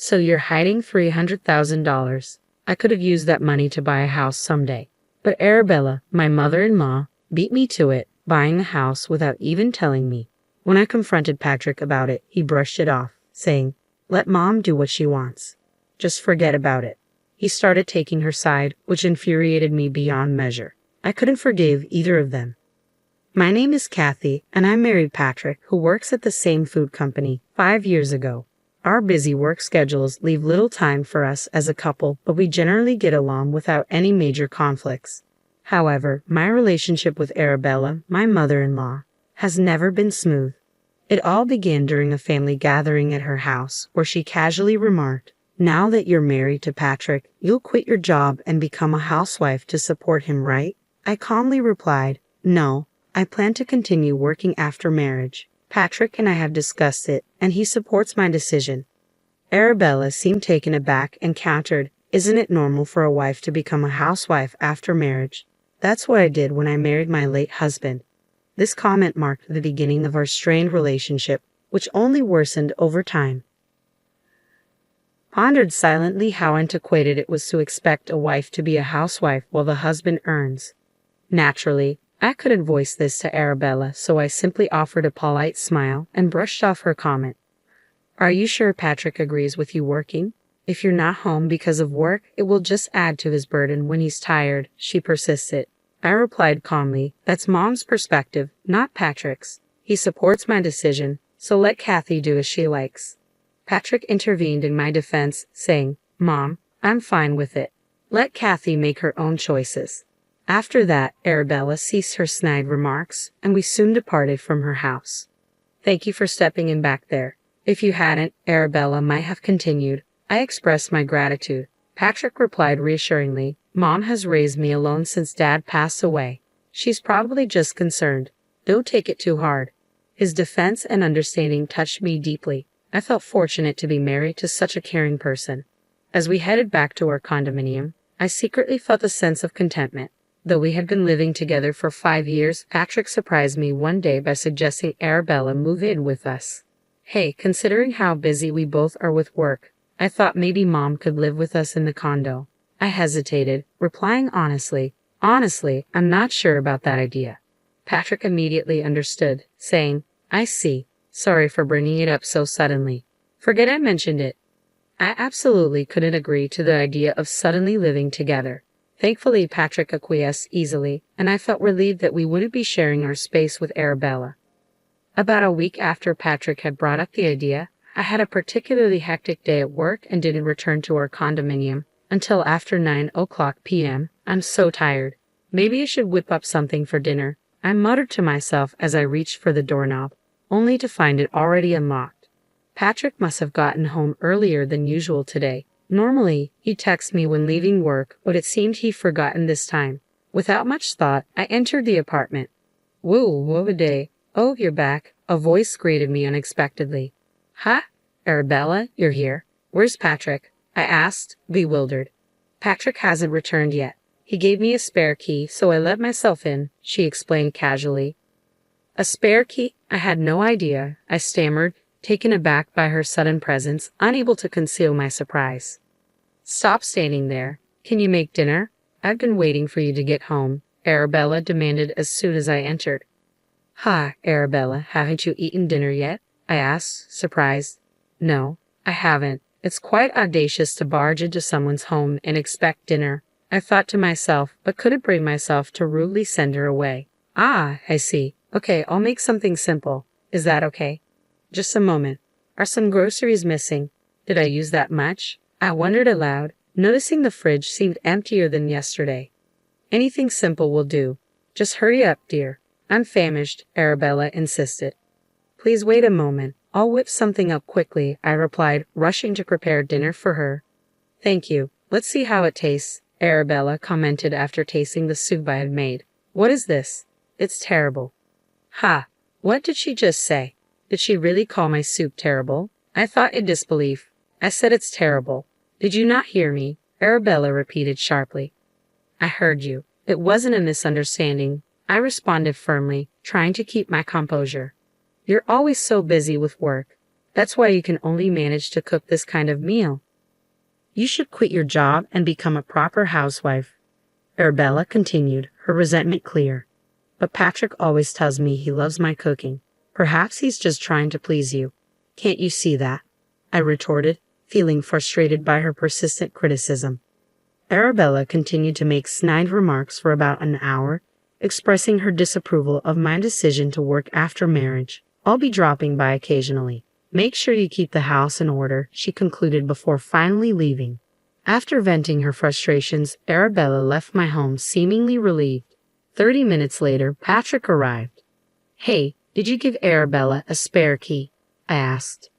So you're hiding $300,000. I could have used that money to buy a house someday. But Arabella, my mother-in-law, beat me to it, buying a house without even telling me. When I confronted Patrick about it, he brushed it off, saying, "Let Mom do what she wants. Just forget about it." He started taking her side, which infuriated me beyond measure. I couldn't forgive either of them. My name is Kathy, and I married Patrick, who works at the same food company, 5 years ago. Our busy work schedules leave little time for us as a couple, but we generally get along without any major conflicts. However, my relationship with Arabella, my mother-in-law, has never been smooth. It all began during a family gathering at her house, where she casually remarked, "Now that you're married to Patrick, you'll quit your job and become a housewife to support him, right?" I calmly replied, "No, I plan to continue working after marriage. Patrick and I have discussed it, and he supports my decision." Arabella seemed taken aback and countered, "Isn't it normal for a wife to become a housewife after marriage? That's what I did when I married my late husband." This comment marked the beginning of our strained relationship, which only worsened over time. Pondered silently how antiquated it was to expect a wife to be a housewife while the husband earns. Naturally, I couldn't voice this to Arabella, so I simply offered a polite smile and brushed off her comment. "Are you sure Patrick agrees with you working? If you're not home because of work, it will just add to his burden when he's tired," she persisted. I replied calmly, "That's Mom's perspective, not Patrick's. He supports my decision, so let Kathy do as she likes." Patrick intervened in my defense, saying, "Mom, I'm fine with it. Let Kathy make her own choices." After that, Arabella ceased her snide remarks, and we soon departed from her house. "Thank you for stepping in back there. If you hadn't," Arabella might have continued. I expressed my gratitude. Patrick replied reassuringly, "Mom has raised me alone since Dad passed away. She's probably just concerned. Don't take it too hard." His defense and understanding touched me deeply. I felt fortunate to be married to such a caring person. As we headed back to our condominium, I secretly felt a sense of contentment. Though we had been living together for 5 years, Patrick surprised me one day by suggesting Arabella move in with us. Hey, considering how busy we both are with work, I thought maybe Mom could live with us in the condo. I hesitated, replying honestly, "I'm not sure about that idea." Patrick immediately understood, saying, "I see. Sorry for bringing it up so suddenly. Forget I mentioned it." I absolutely couldn't agree to the idea of suddenly living together. Thankfully, Patrick acquiesced easily, and I felt relieved that we wouldn't be sharing our space with Arabella. About a week after Patrick had brought up the idea, I had a particularly hectic day at work and didn't return to our condominium until after 9 p.m. "I'm so tired. Maybe I should whip up something for dinner," I muttered to myself as I reached for the doorknob, only to find it already unlocked. Patrick must have gotten home earlier than usual today. Normally, he texts me when leaving work, but it seemed he'd forgotten this time. Without much thought, I entered the apartment. "Whoa, what a day. Oh, you're back," a voice greeted me unexpectedly. "Huh? Arabella, you're here. Where's Patrick?" I asked, bewildered. "Patrick hasn't returned yet. He gave me a spare key, so I let myself in," she explained casually. "A spare key? I had no idea," I stammered, taken aback by her sudden presence, unable to conceal my surprise. "Stop standing there. Can you make dinner? I've been waiting for you to get home," Arabella demanded as soon as I entered. "Ha, Arabella, haven't you eaten dinner yet?" I asked, surprised. "No, I haven't. It's quite audacious to barge into someone's home and expect dinner," I thought to myself, but couldn't bring myself to rudely send her away. "Ah, I see. Okay, I'll make something simple. Is that okay?" "Just a moment. Are some groceries missing? Did I use that much?" I wondered aloud, noticing the fridge seemed emptier than yesterday. "Anything simple will do. Just hurry up, dear. I'm famished," Arabella insisted. "Please wait a moment. I'll whip something up quickly," I replied, rushing to prepare dinner for her. "Thank you. Let's see how it tastes," Arabella commented after tasting the soup I had made. "What is this? It's terrible." "Ha! What did she just say? Did she really call my soup terrible?" I thought in disbelief. "I said it's terrible. Did you not hear me?" Arabella repeated sharply. "I heard you. It wasn't a misunderstanding," I responded firmly, trying to keep my composure. "You're always so busy with work. That's why you can only manage to cook this kind of meal. You should quit your job and become a proper housewife, Arabella continued, her resentment clear. But Patrick always tells me he loves my cooking. Perhaps he's just trying to please you. Can't you see that? I retorted, feeling frustrated by her persistent criticism. Arabella continued to make snide remarks for about an hour, expressing her disapproval of my decision to work after marriage. I'll be dropping by occasionally. Make sure you keep the house in order, she concluded before finally leaving. After venting her frustrations, Arabella left my home seemingly relieved. 30 minutes later, Patrick arrived. Hey, did you give Arabella a spare key? I asked.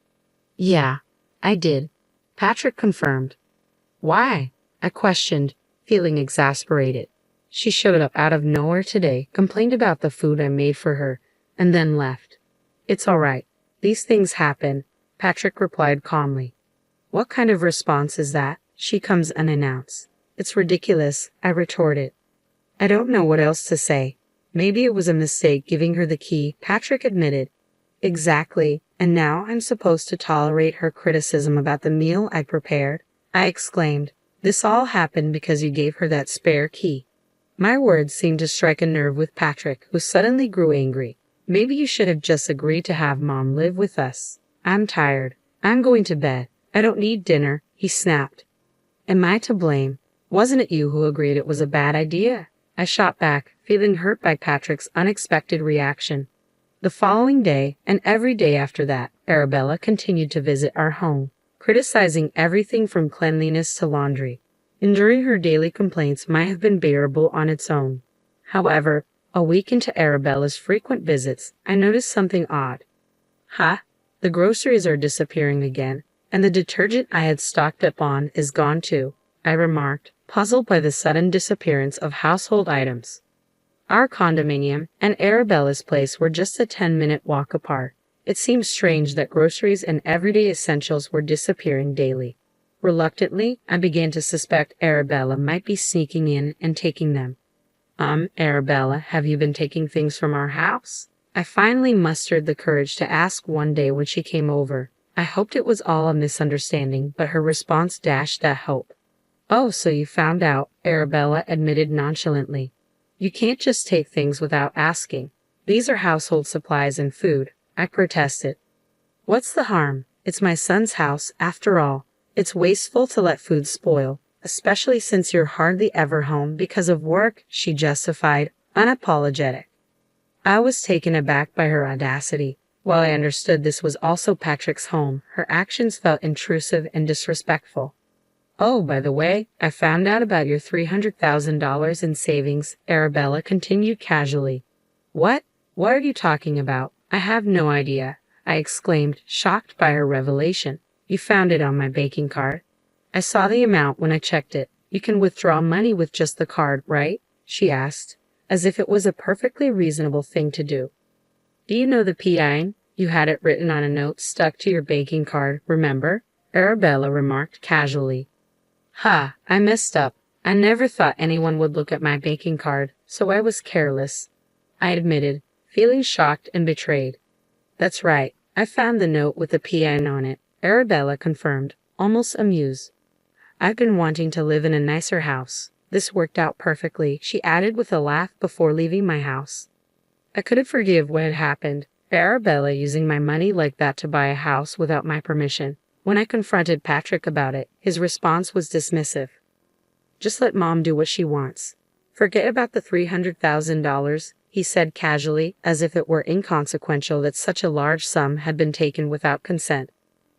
Yeah, I did, Patrick confirmed. Why? I questioned, feeling exasperated. She showed up out of nowhere today, complained about the food I made for her, and then left. It's all right. These things happen, Patrick replied calmly. What kind of response is that? She comes unannounced. It's ridiculous, I retorted. I don't know what else to say. Maybe it was a mistake giving her the key, Patrick admitted. Exactly, and now I'm supposed to tolerate her criticism about the meal I prepared? I exclaimed. This all happened because you gave her that spare key. My words seemed to strike a nerve with Patrick, who suddenly grew angry. Maybe you should have just agreed to have Mom live with us. I'm tired. I'm going to bed. I don't need dinner, he snapped. Am I to blame? Wasn't it you who agreed it was a bad idea? I shot back, feeling hurt by Patrick's unexpected reaction. The following day, and every day after that, Arabella continued to visit our home, criticizing everything from cleanliness to laundry. Enduring her daily complaints might have been bearable on its own. However, a week into Arabella's frequent visits, I noticed something odd. The groceries are disappearing again, and the detergent I had stocked up on is gone too, I remarked, puzzled by the sudden disappearance of household items. Our condominium and Arabella's place were just a 10-minute walk apart. It seemed strange that groceries and everyday essentials were disappearing daily. Reluctantly, I began to suspect Arabella might be sneaking in and taking them. Arabella, have you been taking things from our house? I finally mustered the courage to ask one day when she came over. I hoped it was all a misunderstanding, but her response dashed that hope. Oh, so you found out, Arabella admitted nonchalantly. You can't just take things without asking. These are household supplies and food, I protested. What's the harm? It's my son's house, after all. It's wasteful to let food spoil, especially since you're hardly ever home because of work, she justified, unapologetic. I was taken aback by her audacity. While I understood this was also Patrick's home, her actions felt intrusive and disrespectful. Oh, by the way, I found out about your $300,000 in savings, Arabella continued casually. What? What are you talking about? I have no idea, I exclaimed, shocked by her revelation. You found it on my banking card. I saw the amount when I checked it. You can withdraw money with just the card, right? She asked, as if it was a perfectly reasonable thing to do. Do you know the PIN? You had it written on a note stuck to your banking card, remember? Arabella remarked casually. I messed up. I never thought anyone would look at my banking card, so I was careless, I admitted, feeling shocked and betrayed. That's right. I found the note with the PIN on it, Arabella confirmed, almost amused. I've been wanting to live in a nicer house. This worked out perfectly, she added with a laugh before leaving my house. I couldn't forgive what had happened, Arabella using my money like that to buy a house without my permission. When I confronted Patrick about it, his response was dismissive. Just let Mom do what she wants. Forget about the $300,000, he said casually, as if it were inconsequential that such a large sum had been taken without consent.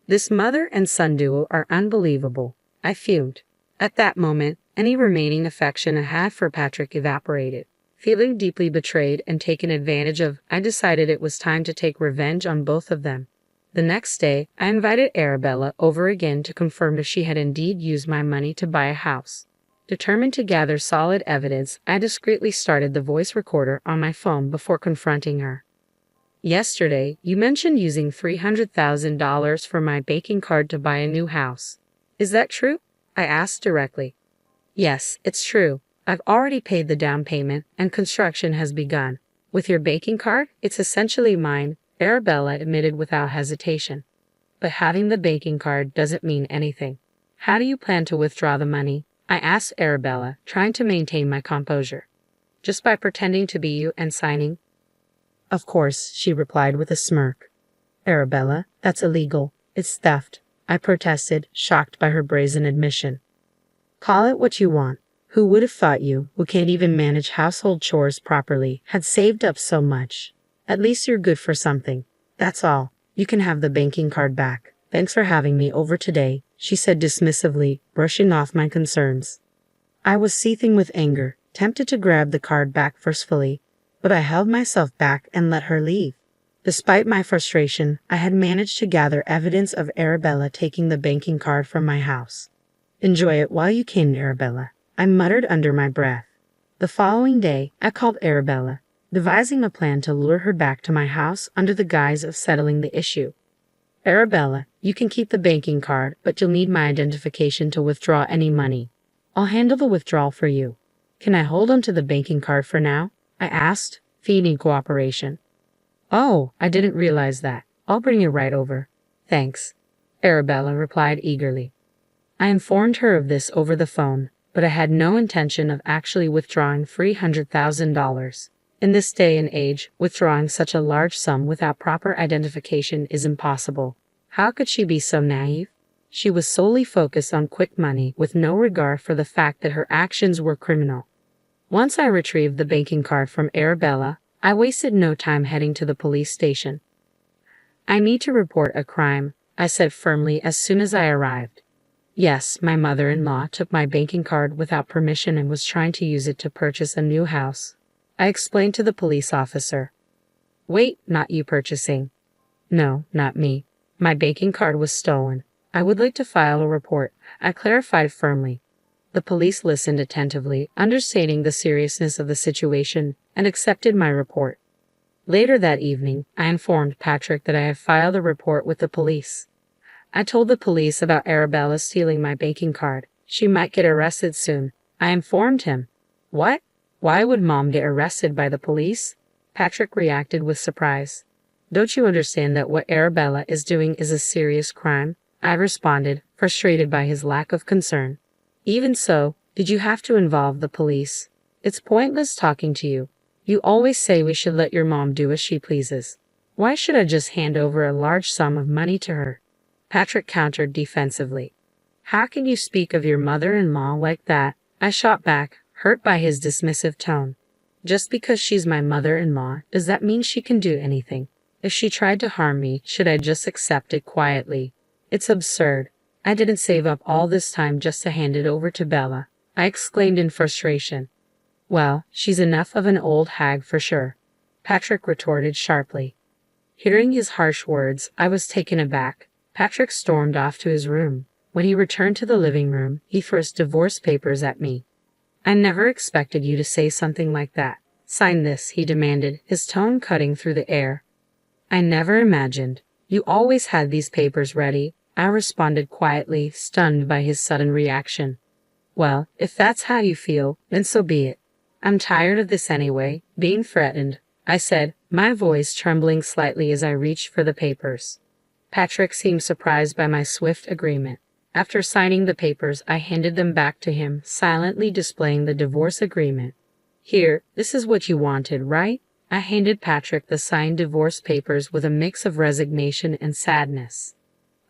This mother and son duo are unbelievable, I fumed. At that moment, any remaining affection I had for Patrick evaporated. Feeling deeply betrayed and taken advantage of, I decided it was time to take revenge on both of them. The next day, I invited Arabella over again to confirm if she had indeed used my money to buy a house. Determined to gather solid evidence, I discreetly started the voice recorder on my phone before confronting her. Yesterday, you mentioned using $300,000 for my banking card to buy a new house. Is that true? I asked directly. Yes, it's true. I've already paid the down payment and construction has begun. With your banking card, it's essentially mine, Arabella admitted without hesitation. but having the banking card doesn't mean anything. How do you plan to withdraw the money? I asked Arabella, trying to maintain my composure. Just by pretending to be you and signing? Of course, she replied with a smirk. Arabella, that's illegal. It's theft, I protested, shocked by her brazen admission. Call it what you want. Who would have thought you, who can't even manage household chores properly, had saved up so much? At least you're good for something. That's all. You can have the banking card back. Thanks for having me over today, she said dismissively, brushing off my concerns. I was seething with anger, tempted to grab the card back forcefully, but I held myself back and let her leave. Despite my frustration, I had managed to gather evidence of Arabella taking the banking card from my house. Enjoy it while you can, Arabella, I muttered under my breath. The following day, I called Arabella, devising a plan to lure her back to my house under the guise of settling the issue. Arabella, you can keep the banking card, but you'll need my identification to withdraw any money. I'll handle the withdrawal for you. Can I hold on to the banking card for now? I asked, feigning cooperation. Oh, I didn't realize that. I'll bring it right over. Thanks, Arabella replied eagerly. I informed her of this over the phone, but I had no intention of actually withdrawing $300,000. In this day and age, withdrawing such a large sum without proper identification is impossible. How could she be so naive? She was solely focused on quick money with no regard for the fact that her actions were criminal. Once I retrieved the banking card from Arabella, I wasted no time heading to the police station. I need to report a crime, I said firmly as soon as I arrived. Yes, my mother-in-law took my banking card without permission and was trying to use it to purchase a new house. I explained to the police officer. Wait, not you purchasing. No, not me. My banking card was stolen. I would like to file a report, I clarified firmly. The police listened attentively, understanding the seriousness of the situation, and accepted my report. Later that evening, I informed Patrick that I had filed a report with the police. I told the police about Arabella stealing my banking card. She might get arrested soon. I informed him. What? Why would Mom get arrested by the police? Patrick reacted with surprise. Don't you understand that what Arabella is doing is a serious crime? I responded, frustrated by his lack of concern. Even so, did you have to involve the police? It's pointless talking to you. You always say we should let your mom do as she pleases. Why should I just hand over a large sum of money to her? Patrick countered defensively. How can you speak of your mother-in-law like that? I shot back, hurt by his dismissive tone. Just because she's my mother-in-law, does that mean she can do anything? If she tried to harm me, should I just accept it quietly? It's absurd. I didn't save up all this time just to hand it over to Bella, I exclaimed in frustration. Well, she's enough of an old hag for sure, Patrick retorted sharply. Hearing his harsh words, I was taken aback. Patrick stormed off to his room. When he returned to the living room, he threw his divorce papers at me. I never expected you to say something like that. Sign this, he demanded, his tone cutting through the air. I never imagined. You always had these papers ready, I responded quietly, stunned by his sudden reaction. Well, if that's how you feel, then so be it. I'm tired of this anyway, being threatened, I said, my voice trembling slightly as I reached for the papers. Patrick seemed surprised by my swift agreement. After signing the papers, I handed them back to him, silently displaying the divorce agreement. Here, this is what you wanted, right? I handed Patrick the signed divorce papers with a mix of resignation and sadness.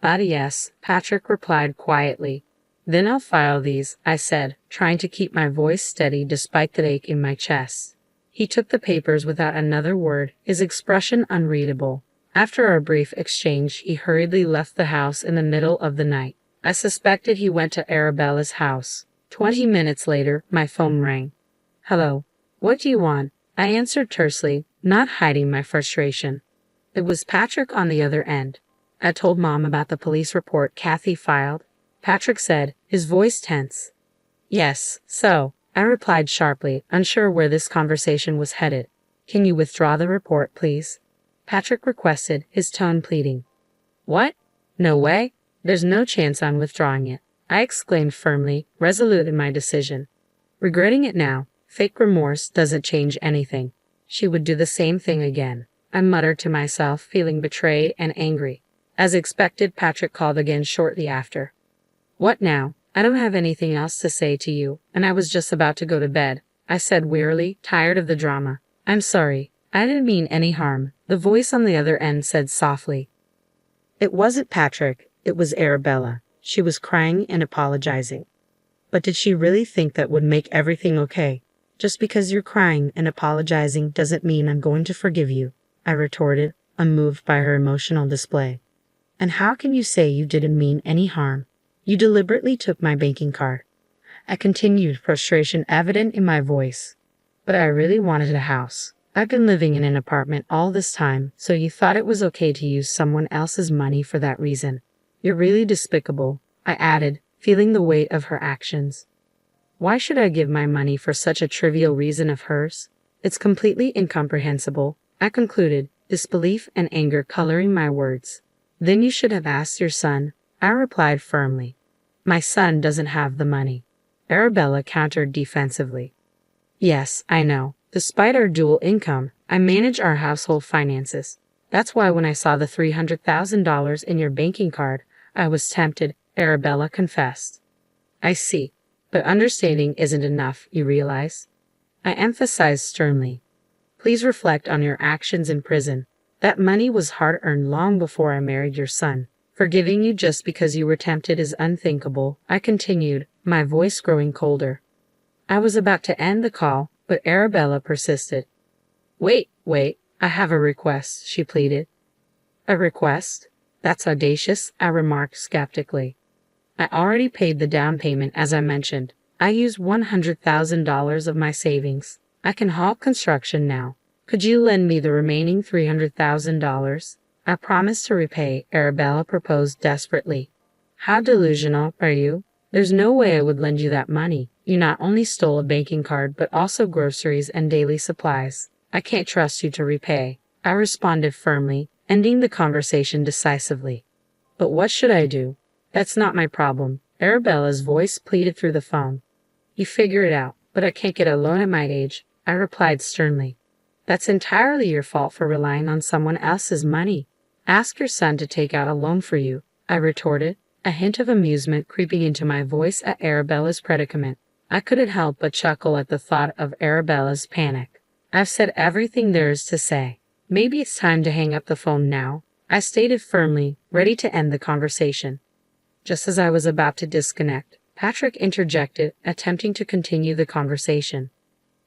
Yes, Patrick replied quietly. Then I'll file these, I said, trying to keep my voice steady despite the ache in my chest. He took the papers without another word, his expression unreadable. After our brief exchange, he hurriedly left the house in the middle of the night. I suspected he went to Arabella's house. 20 minutes later, my phone rang. Hello. What do you want? I answered tersely, not hiding my frustration. It was Patrick on the other end. I told Mom about the police report Kathy filed. Patrick said, his voice tense. Yes, so, I replied sharply, unsure where this conversation was headed. Can you withdraw the report, please? Patrick requested, his tone pleading. What? No way? There's no chance I'm withdrawing it, I exclaimed firmly, resolute in my decision. Regretting it now, fake remorse doesn't change anything. She would do the same thing again, I muttered to myself, feeling betrayed and angry. As expected, Patrick called again shortly after. What now? I don't have anything else to say to you, and I was just about to go to bed, I said wearily, tired of the drama. I'm sorry. I didn't mean any harm, the voice on the other end said softly. It wasn't Patrick, it was Arabella. She was crying and apologizing. But did she really think that would make everything okay? Just because you're crying and apologizing doesn't mean I'm going to forgive you, I retorted, unmoved by her emotional display. And how can you say you didn't mean any harm? You deliberately took my banking card. I continued, frustration evident in my voice. But I really wanted a house. I've been living in an apartment all this time, so you thought it was okay to use someone else's money for that reason. You're really despicable, I added, feeling the weight of her actions. Why should I give my money for such a trivial reason of hers? It's completely incomprehensible, I concluded, disbelief and anger coloring my words. Then you should have asked your son, I replied firmly. My son doesn't have the money. Arabella countered defensively. Yes, I know. Despite our dual income, I manage our household finances. That's why when I saw the $300,000 in your banking card, I was tempted, Arabella confessed. I see. But understanding isn't enough, you realize? I emphasized sternly. Please reflect on your actions in prison. That money was hard-earned long before I married your son. Forgiving you just because you were tempted is unthinkable, I continued, my voice growing colder. I was about to end the call, but Arabella persisted. Wait, I have a request, she pleaded. A request? That's audacious, I remarked skeptically. I already paid the down payment as I mentioned. I used $100,000 of my savings. I can halt construction now. Could you lend me the remaining $300,000? I promise to repay, Arabella proposed desperately. How delusional are you? There's no way I would lend you that money. You not only stole a banking card but also groceries and daily supplies. I can't trust you to repay, I responded firmly, ending the conversation decisively. But what should I do? That's not my problem, Arabella's voice pleaded through the phone. You figure it out, but I can't get a loan at my age, I replied sternly. That's entirely your fault for relying on someone else's money. Ask your son to take out a loan for you, I retorted, a hint of amusement creeping into my voice at Arabella's predicament. I couldn't help but chuckle at the thought of Arabella's panic. I've said everything there is to say. Maybe it's time to hang up the phone now, I stated firmly, ready to end the conversation. Just as I was about to disconnect, Patrick interjected, attempting to continue the conversation.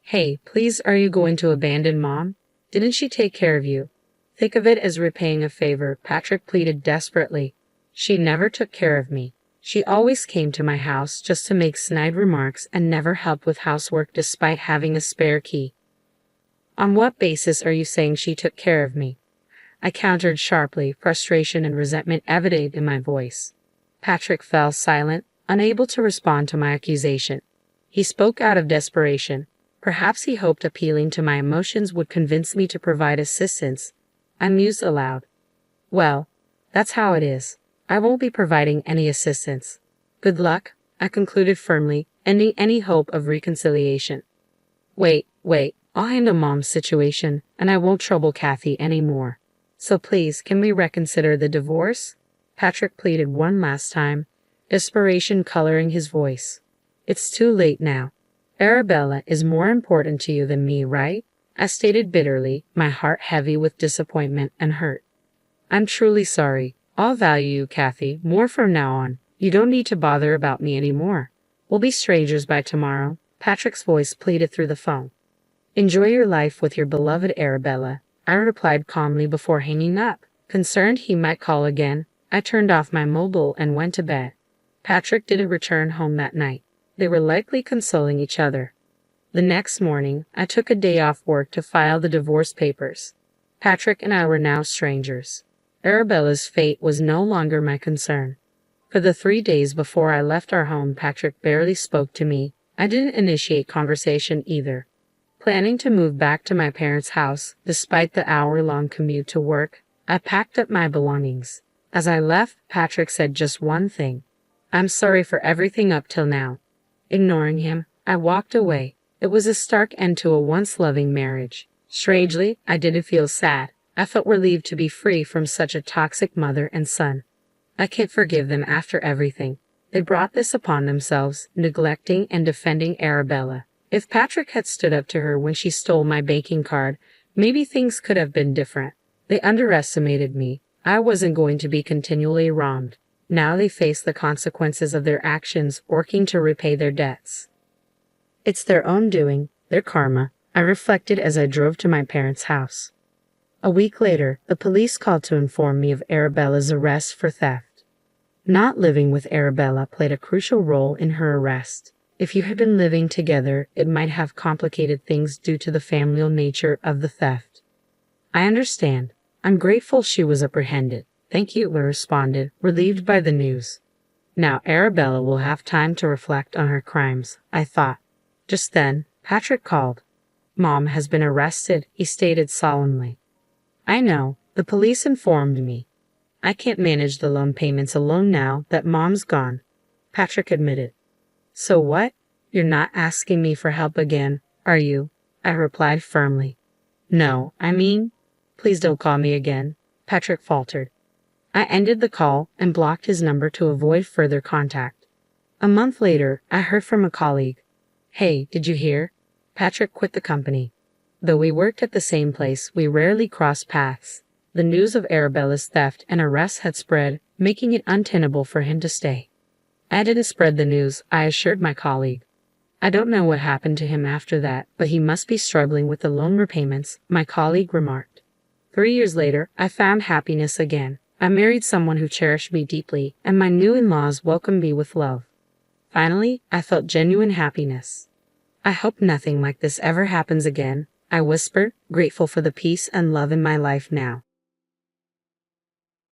Hey, please, are you going to abandon Mom? Didn't she take care of you? Think of it as repaying a favor, Patrick pleaded desperately. She never took care of me. She always came to my house just to make snide remarks and never helped with housework despite having a spare key. On what basis are you saying she took care of me? I countered sharply, frustration and resentment evident in my voice. Patrick fell silent, unable to respond to my accusation. He spoke out of desperation. Perhaps he hoped appealing to my emotions would convince me to provide assistance. I mused aloud. Well, that's how it is. I won't be providing any assistance. Good luck, I concluded firmly, ending any hope of reconciliation. Wait, I'll handle Mom's situation, and I won't trouble Kathy anymore. So please, can we reconsider the divorce? Patrick pleaded one last time, desperation coloring his voice. It's too late now. Arabella is more important to you than me, right? I stated bitterly, my heart heavy with disappointment and hurt. I'm truly sorry. I'll value you, Kathy, more from now on. You don't need to bother about me anymore. We'll be strangers by tomorrow, Patrick's voice pleaded through the phone. Enjoy your life with your beloved Arabella, I replied calmly before hanging up. Concerned he might call again, I turned off my mobile and went to bed. Patrick didn't return home that night. They were likely consoling each other. The next morning, I took a day off work to file the divorce papers. Patrick and I were now strangers. Arabella's fate was no longer my concern. For the 3 days before I left our home, Patrick barely spoke to me. I didn't initiate conversation either. Planning to move back to my parents' house, despite the hour-long commute to work, I packed up my belongings. As I left, Patrick said just one thing. I'm sorry for everything up till now. Ignoring him, I walked away. It was a stark end to a once loving marriage. Strangely, I didn't feel sad. I felt relieved to be free from such a toxic mother and son. I can't forgive them after everything. They brought this upon themselves, neglecting and defending Arabella. If Patrick had stood up to her when she stole my banking card, maybe things could have been different. They underestimated me. I wasn't going to be continually wronged. Now they face the consequences of their actions, working to repay their debts. It's their own doing, their karma, I reflected as I drove to my parents' house. A week later, the police called to inform me of Arabella's arrest for theft. Not living with Arabella played a crucial role in her arrest. If you had been living together, it might have complicated things due to the familial nature of the theft. I understand. I'm grateful she was apprehended. Thank you, I responded, relieved by the news. Now Arabella will have time to reflect on her crimes, I thought. Just then, Patrick called. Mom has been arrested, he stated solemnly. I know, the police informed me. I can't manage the loan payments alone now that Mom's gone, Patrick admitted. So what? You're not asking me for help again, are you? I replied firmly. No, please don't call me again, Patrick faltered. I ended the call and blocked his number to avoid further contact. A month later, I heard from a colleague. Hey, did you hear? Patrick quit the company. Though we worked at the same place, we rarely crossed paths. The news of Arabella's theft and arrest had spread, making it untenable for him to stay. I didn't spread the news, I assured my colleague. I don't know what happened to him after that, but he must be struggling with the loan repayments, my colleague remarked. 3 years later, I found happiness again. I married someone who cherished me deeply, and my new in-laws welcomed me with love. Finally, I felt genuine happiness. I hope nothing like this ever happens again, I whispered, grateful for the peace and love in my life now.